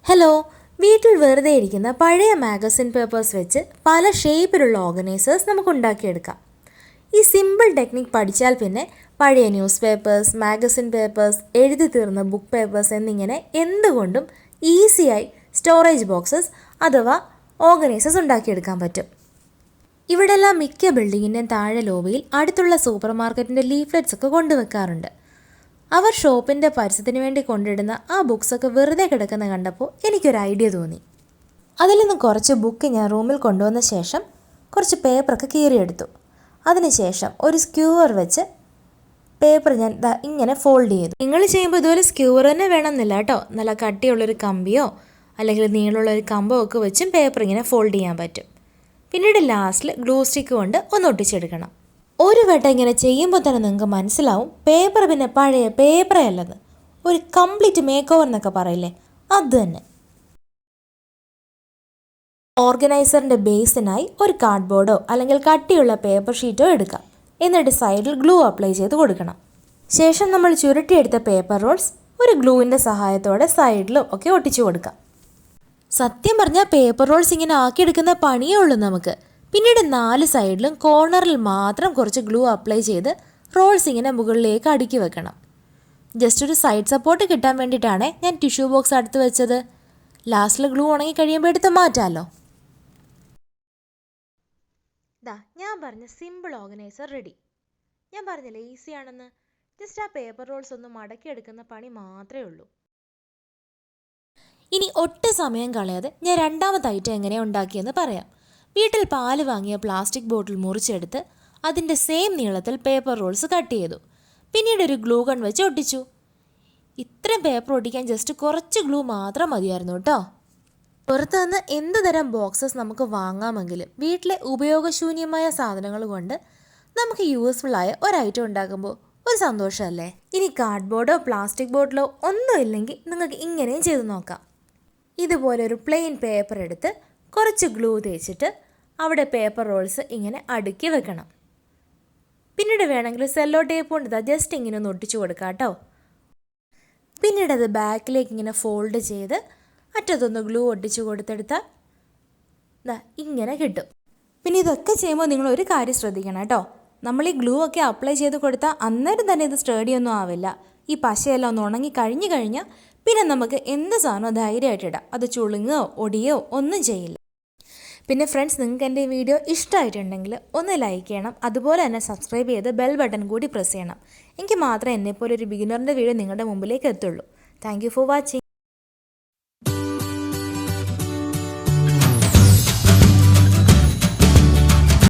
Hello, വീട്ടിൽ വെറുതെ ഇരിക്കുന്ന പഴയ മാഗസിൻ പേപ്പേഴ്സ് വെച്ച് പല ഷേപ്പിലുള്ള ഓർഗനൈസേഴ്സ് നമുക്ക് ഉണ്ടാക്കിയെടുക്കാം. ഈ സിമ്പിൾ ടെക്നിക് പഠിച്ചാൽ പിന്നെ പഴയ ന്യൂസ് പേപ്പേഴ്സ്, മാഗസിൻ പേപ്പേഴ്സ്, എഴുതി തീർന്ന ബുക്ക് പേപ്പേഴ്സ് എന്നിങ്ങനെ എന്തുകൊണ്ടും ഈസിയായി സ്റ്റോറേജ് ബോക്സസ് അഥവാ ഓർഗനൈസേഴ്സ് ഉണ്ടാക്കിയെടുക്കാൻ പറ്റും. ഇവിടെല്ലാം മിക്ക ബിൽഡിങ്ങിൻ്റെയും താഴെ ലോബിയിൽ അടുത്തുള്ള സൂപ്പർ മാർക്കറ്റിൻ്റെ ലീഫ്ലെറ്റ്സ് ഒക്കെ കൊണ്ടുവെക്കാറുണ്ട്. അവർ ഷോപ്പിൻ്റെ പരസ്യത്തിന് വേണ്ടി കൊണ്ടിടുന്ന ആ ബുക്സൊക്കെ വെറുതെ കിടക്കുന്ന കണ്ടപ്പോൾ എനിക്കൊരു ഐഡിയ തോന്നി. അതിൽ നിന്ന് കുറച്ച് ബുക്ക് ഞാൻ റൂമിൽ കൊണ്ടുവന്ന ശേഷം കുറച്ച് പേപ്പറൊക്കെ കീറിയെടുത്തു. അതിനുശേഷം ഒരു സ്ക്യൂവർ വെച്ച് പേപ്പർ ഞാൻ ഇങ്ങനെ ഫോൾഡ് ചെയ്തു. നിങ്ങൾ ചെയ്യുമ്പോൾ ഇതുപോലെ സ്ക്യൂവർ തന്നെ വേണമെന്നില്ല കേട്ടോ. നല്ല കട്ടിയുള്ളൊരു കമ്പിയോ അല്ലെങ്കിൽ നീളമുള്ളൊരു കമ്പോ ഒക്കെ വെച്ചും പേപ്പർ ഇങ്ങനെ ഫോൾഡ് ചെയ്യാൻ പറ്റും. പിന്നീട് ലാസ്റ്റിൽ ഗ്ലൂ സ്റ്റിക്ക് കൊണ്ട് ഒന്ന് ഒട്ടിച്ചെടുക്കണം. ഒരു വട്ടം ഇങ്ങനെ ചെയ്യുമ്പോൾ തന്നെ നിങ്ങൾക്ക് മനസ്സിലാവും പേപ്പർ പിന്നെ പഴയ പേപ്പറേ അല്ലത്, ഒരു കംപ്ലീറ്റ് മേക്ക് ഓവർ എന്നൊക്കെ പറയില്ലേ, അത് തന്നെ. ഓർഗനൈസറിൻ്റെ ബേസിനായി ഒരു കാർഡ്ബോർഡോ അല്ലെങ്കിൽ കട്ടിയുള്ള പേപ്പർ ഷീറ്റോ എടുക്കാം. എന്നിട്ട് സൈഡിൽ ഗ്ലൂ അപ്ലൈ ചെയ്ത് കൊടുക്കണം. ശേഷം നമ്മൾ ചുരുട്ടിയെടുത്ത പേപ്പർ റോൾസ് ഒരു ഗ്ലൂവിൻ്റെ സഹായത്തോടെ സൈഡിലും ഒക്കെ ഒട്ടിച്ചു കൊടുക്കാം. സത്യം പറഞ്ഞാൽ പേപ്പർ റോൾസ് ഇങ്ങനെ ആക്കിയെടുക്കുന്ന പണിയേ ഉള്ളൂ നമുക്ക്. പിന്നീട് 4 സൈഡിലും കോർണറിൽ മാത്രം കുറച്ച് ഗ്ലൂ അപ്ലൈ ചെയ്ത് റോൾസ് ഇങ്ങനെ മുകളിലേക്ക് അടുക്കി വെക്കണം. ജസ്റ്റ് ഒരു സൈഡ് സപ്പോർട്ട് കിട്ടാൻ വേണ്ടിയിട്ടാണ് ഞാൻ ടിഷ്യൂ ബോക്സ് അടുത്ത് വെച്ചത്. ലാസ്റ്റിൽ ഗ്ലൂ ഉണങ്ങി കഴിയുമ്പോൾ എടുത്ത് മാറ്റാമല്ലോ. ഞാൻ പറഞ്ഞ സിമ്പിൾ ഓർഗനൈസർ റെഡി. ഞാൻ പറഞ്ഞില്ലേ ഈസിയാണെന്ന്. ജസ്റ്റ് ആ പേപ്പർ റോൾസ് ഒന്ന് മടക്കിയെടുക്കുന്ന പണി മാത്രമേ ഉള്ളൂ. ഇനി ഒട്ടും സമയം കളയാതെ ഞാൻ രണ്ടാമത്തെ ഐറ്റം എങ്ങനെയാണ് ഉണ്ടാക്കിയെന്ന് പറയാം. വീട്ടിൽ പാല് വാങ്ങിയ പ്ലാസ്റ്റിക് ബോട്ടിൽ മുറിച്ചെടുത്ത് അതിൻ്റെ സെയിം നീളത്തിൽ പേപ്പർ റോൾസ് കട്ട് ചെയ്തു. പിന്നീട് ഒരു ഗ്ലൂ ഗൺ വെച്ച് ഒട്ടിച്ചു. ഇത്രയും പേപ്പർ ഒട്ടിക്കാൻ ജസ്റ്റ് കുറച്ച് ഗ്ലൂ മാത്രം മതിയായിരുന്നു കേട്ടോ. പുറത്തു നിന്ന് എന്ത് തരം ബോക്സസ് നമുക്ക് വാങ്ങാമെങ്കിലും വീട്ടിലെ ഉപയോഗശൂന്യമായ സാധനങ്ങൾ കൊണ്ട് നമുക്ക് യൂസ്ഫുള്ളായ ഒരു ഐറ്റം ഉണ്ടാക്കുമ്പോൾ ഒരു സന്തോഷമല്ലേ. ഇനി കാർഡ്ബോർഡോ പ്ലാസ്റ്റിക് ബോട്ടിലോ ഒന്നും ഇല്ലെങ്കിൽ നിങ്ങൾക്ക് ഇങ്ങനെയും ചെയ്ത് നോക്കാം. ഇതുപോലെ ഒരു പ്ലെയിൻ പേപ്പർ എടുത്ത് കുറച്ച് ഗ്ലൂ തേച്ചിട്ട് അവിടെ പേപ്പർ റോൾസ് ഇങ്ങനെ അടുക്കി വെക്കണം. പിന്നീട് വേണമെങ്കിൽ സെല്ലോ ടേപ്പ് കൊണ്ട് ജസ്റ്റ് ഇങ്ങനെ ഒന്ന് ഒട്ടിച്ചു കൊടുക്കാം കേട്ടോ. പിന്നീട് അത് ബാക്കിലേക്ക് ഇങ്ങനെ ഫോൾഡ് ചെയ്ത് അറ്റത്തൊന്ന് ഗ്ലൂ ഒട്ടിച്ചു കൊടുത്തെടുത്താൽ ഇങ്ങനെ കിട്ടും. പിന്നെ ഇതൊക്കെ ചെയ്യുമ്പോൾ നിങ്ങൾ ഒരു കാര്യം ശ്രദ്ധിക്കണം കേട്ടോ. നമ്മൾ ഈ ഗ്ലൂ ഒക്കെ അപ്ലൈ ചെയ്ത് കൊടുത്താൽ അന്നേരം തന്നെ ഇത് സ്റ്റഡിയൊന്നും ആവില്ല. ഈ പശയെല്ലാം ഒന്ന് ഉണങ്ങി കഴിഞ്ഞാൽ പിന്നെ നമുക്ക് എന്ത് സാധനവും ധൈര്യമായിട്ടിടാം. അത് ചുളുങ്ങോ ഒടിയോ ഒന്നും ചെയ്യില്ല. പിന്നെ ഫ്രണ്ട്സ്, നിങ്ങൾക്ക് എൻ്റെ ഈ വീഡിയോ ഇഷ്ടമായിട്ടുണ്ടെങ്കിൽ ഒന്ന് ലൈക്ക് ചെയ്യണം. അതുപോലെ തന്നെ സബ്സ്ക്രൈബ് ചെയ്ത് ബെൽ ബട്ടൺ കൂടി പ്രസ് ചെയ്യണം. എങ്കിൽ മാത്രമേ എന്നെപ്പോലെ ഒരു ബിഗിനറിൻ്റെ വീഡിയോ നിങ്ങളുടെ മുമ്പിലേക്ക് എത്തുള്ളൂ. Thank you for watching.